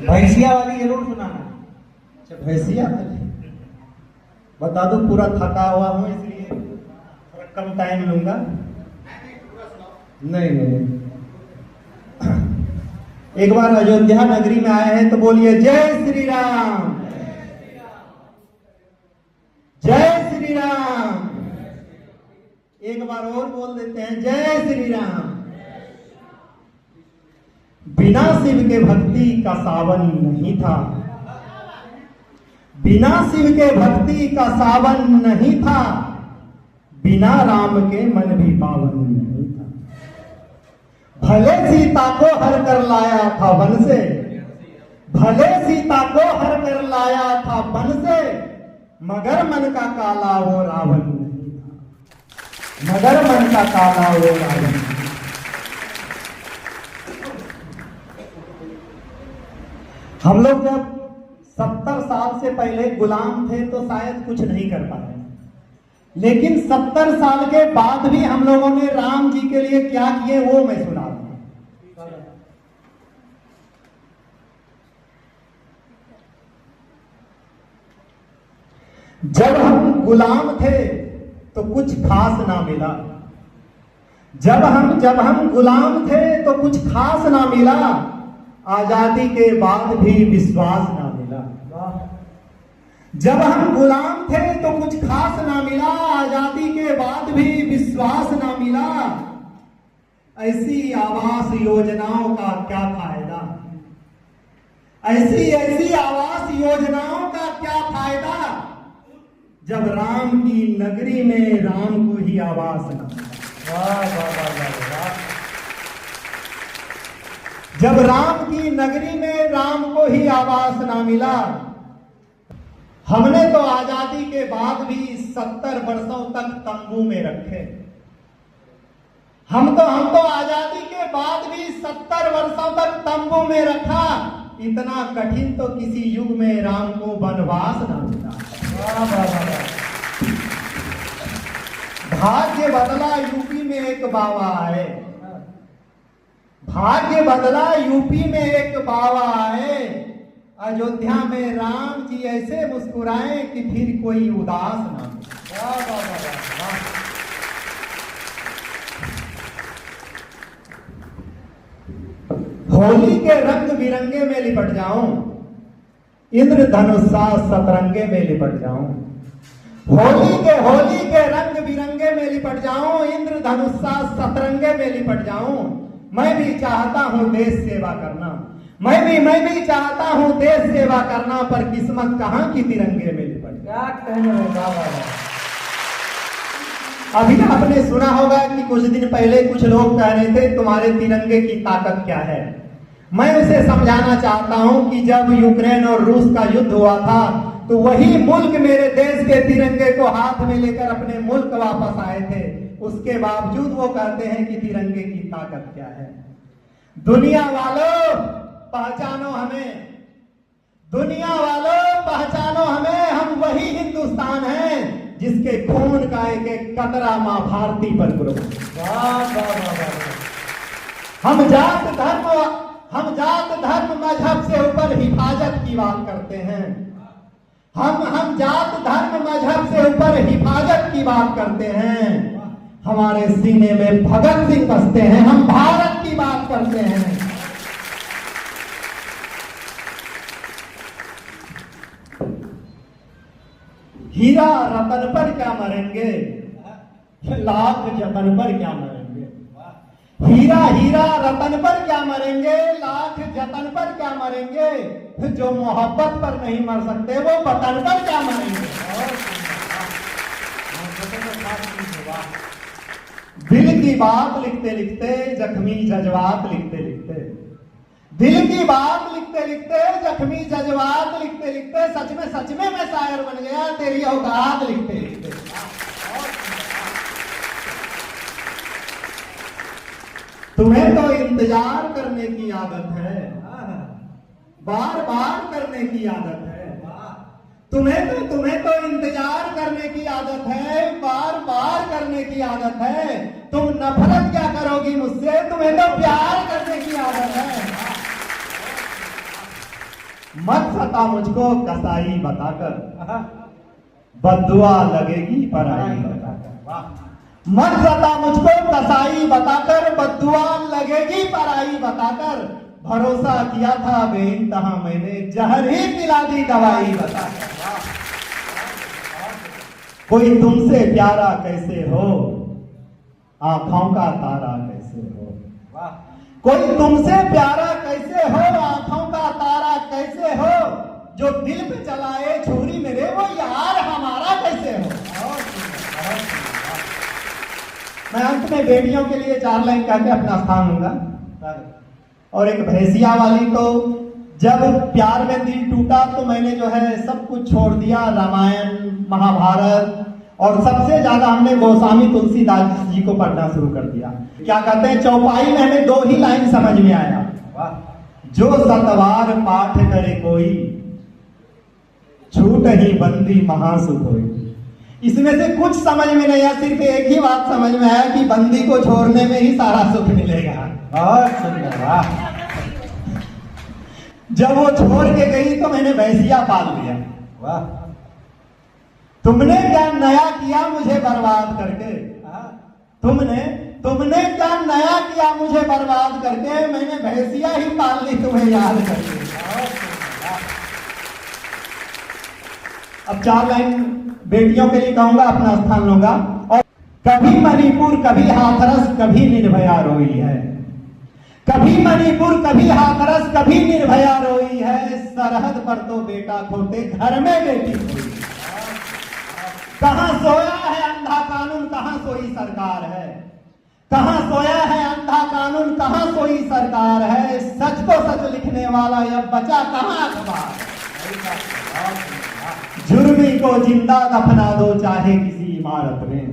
भैंसिया वाली जरूर सुनाना। अच्छा भैंसिया वाली बता दो, पूरा थका हुआ हूँ इसलिए थोड़ा कम टाइम लूंगा। नहीं नहीं, एक बार अयोध्या नगरी में आए हैं तो बोलिए जय श्री राम, जय श्री राम। एक बार और बोल देते हैं जय श्री राम। बिना शिव के भक्ति का सावन नहीं था, बिना शिव के भक्ति का सावन नहीं था, बिना राम के मन भी पावन नहीं था। भले सीता को हर कर लाया था वन से, भले सीता को हर कर लाया था वन से, मगर मन का काला वो रावण नहीं था, मगर मन का काला वो रावण नहीं था। हम लोग जब 70 साल से पहले गुलाम थे तो शायद कुछ नहीं कर पाए, लेकिन 70 साल के बाद भी हम लोगों ने राम जी के लिए क्या किए वो मैं सुना रहा हूं। जब हम गुलाम थे तो कुछ खास ना मिला, जब हम गुलाम थे तो कुछ खास ना मिला, आजादी के बाद भी विश्वास ना मिला। जब हम गुलाम थे तो कुछ खास ना मिला, आजादी के बाद भी विश्वास ना मिला। ऐसी आवास योजनाओं का क्या फायदा, ऐसी आवास योजनाओं का क्या फायदा, जब राम की नगरी में राम को ही आवास ना मिला। वाह वाह वाह वाह। जब राम की नगरी में राम को ही आवास ना मिला। हमने तो आजादी के बाद भी 70 वर्षों तक तंबू में रखे, हम तो आजादी के बाद भी 70 वर्षों तक तंबू में रखा। इतना कठिन तो किसी युग में राम को वनवास ना मिला। भाग्य बदला यूपी में एक बाबा आए, भाग्य बदला यूपी में एक बाबा आए। अयोध्या में राम जी ऐसे मुस्कुराए कि फिर कोई उदास ना हो। होली के रंग बिरंगे में लिपट जाऊं, इंद्रधनुषा सतरंगे में लिपट जाऊं। होली के रंग बिरंगे में लिपट जाऊं, इंद्रधनुषा सतरंगे में लिपट जाऊं। मैं भी चाहता हूं देश सेवा करना, मैं भी चाहता हूं देश सेवा करना, पर किस्मत कहां की तिरंगे में लिपट। क्या कहने बाबा। अभी आपने सुना होगा कि कुछ दिन पहले कुछ लोग कह रहे थे तुम्हारे तिरंगे की ताकत क्या है। मैं उसे समझाना चाहता हूं कि जब यूक्रेन और रूस का युद्ध हुआ था तो वही मुल्क मेरे देश के तिरंगे को हाथ में लेकर अपने मुल्क वापस आए थे। उसके बावजूद वो कहते हैं कि तिरंगे की ताकत क्या है। दुनिया वालों पहचानो हमें, दुनिया वालों पहचानो हमें। हम वही हिंदुस्तान हैं जिसके खून का एक एक कतरा मां भारती पर कुर्बान। हम जात धर्म मजहब से ऊपर हिफाजत की बात करते हैं। हम जात धर्म मजहब से ऊपर हिफाजत की बात करते हैं। हमारे सीने में भगत सिंह बसते हैं। हम भारत की बात करते हैं। हीरा रतन पर क्या मरेंगे, लाख जतन पर क्या मरेंगे। हीरा रतन पर क्या मरेंगे, लाख जतन पर क्या मरेंगे। जो मोहब्बत पर नहीं मर सकते वो वतन पर क्या मरेंगे। दिल की बात लिखते लिखते, जख्मी जज्बात लिखते लिखते, दिल की बात लिखते लिखते, जख्मी जज्बात लिखते लिखते, सच में मैं शायर बन गया तेरी औकात लिखते लिखते। तुम्हें तो इंतजार करने की आदत है, बार बार करने की आदत है। तुम्हें तो इंतजार करने की आदत है, बार बार करने करने की आदत है, तुम नफरत क्या करोगी मुझसे, तुम्हें तो प्यार करने की आदत है। मत सता मुझको कसाई बताकर, बद्दुआ लगेगी पराई बताकर। मत सता मुझको कसाई बताकर, बद्दुआ लगेगी पराई बताकर। भरोसा किया था बेइंतहा मैंने, जहर ही पिला दी दवाई बताकर। कोई तुमसे प्यारा कैसे हो, आंखों का तारा कैसे हो। कोई तुमसे प्यारा कैसे हो, आंखों का तारा कैसे हो। जो दिल पे चलाए छुरी मेरे, वो यार हमारा कैसे हो। मैं अंत में बेटियों के लिए 4 लाइन कह के अपना स्थान लूंगा। और एक भैंसिया वाली, तो जब प्यार में दिल टूटा तो मैंने जो है सब कुछ छोड़ दिया, रामायण महाभारत, और सबसे ज्यादा हमने गोस्वामी तुलसीदास जी को पढ़ना शुरू कर दिया। क्या कहते हैं, चौपाई में हमें 2 ही लाइन समझ में आया, जो सतवार पाठ करे कोई, छूट ही बंदी महासुख होई। इसमें से कुछ समझ में नहीं आया, सिर्फ एक ही बात समझ में आया कि बंदी को छोड़ने में ही सारा सुख मिलेगा। बहुत सुंदर, वाह। जब वो छोड़ के गई तो मैंने भैंसिया पाल लिया। वाह। तुमने क्या नया किया मुझे बर्बाद करके, तुमने क्या नया किया मुझे बर्बाद करके, मैंने भैंसिया ही पाल ली तुम्हें याद करके। अब 4 लाइन बेटियों के लिए कहूंगा, अपना स्थान लूंगा। और कभी मणिपुर कभी हाथरस कभी निर्भया रोई है, कभी मणिपुर कभी हाथरस कभी निर्भया रोई है। सरहद पर तो बेटा खोटे घर में बेटी खोई। कहां सोया है अंधा कानून, कहां सोई सरकार है। कहां सोया है अंधा कानून, कहां सोई सरकार है। सच को सच लिखने वाला अब बचा कहां अखबार। जुर्मी को जिंदा दफना दो चाहे किसी इमारत में,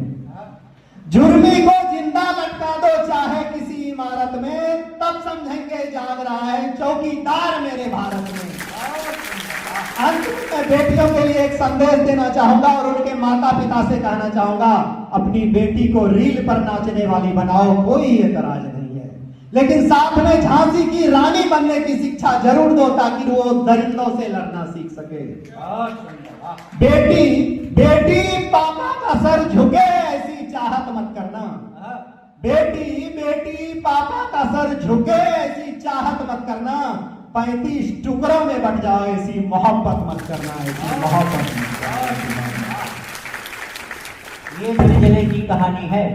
जुर्मी को जिंदा लटका दो चाहे किसी इमारत में। तब समझेंगे जाग रहा है चौकीदार मेरे भारत में। अंत में बेटियों के लिए एक संदेश देना चाहूंगा और उनके माता पिता से कहना चाहूंगा, अपनी बेटी को रील पर नाचने वाली बनाओ, कोई एतराज नहीं है, लेकिन साथ में झांसी की रानी बनने की शिक्षा जरूर दो ताकि वो दरिंदों से लड़ना सीख सके। बेटी पापा का सर झुके ऐसी चाहत मत करना। बेटी पापा का सर झुके ऐसी चाहत मत करना। 35 टुकड़ों में बट जाओ ऐसी मोहब्बत मत करना, ऐसी मोहब्बत मत करना। ये दिल जले की कहानी है।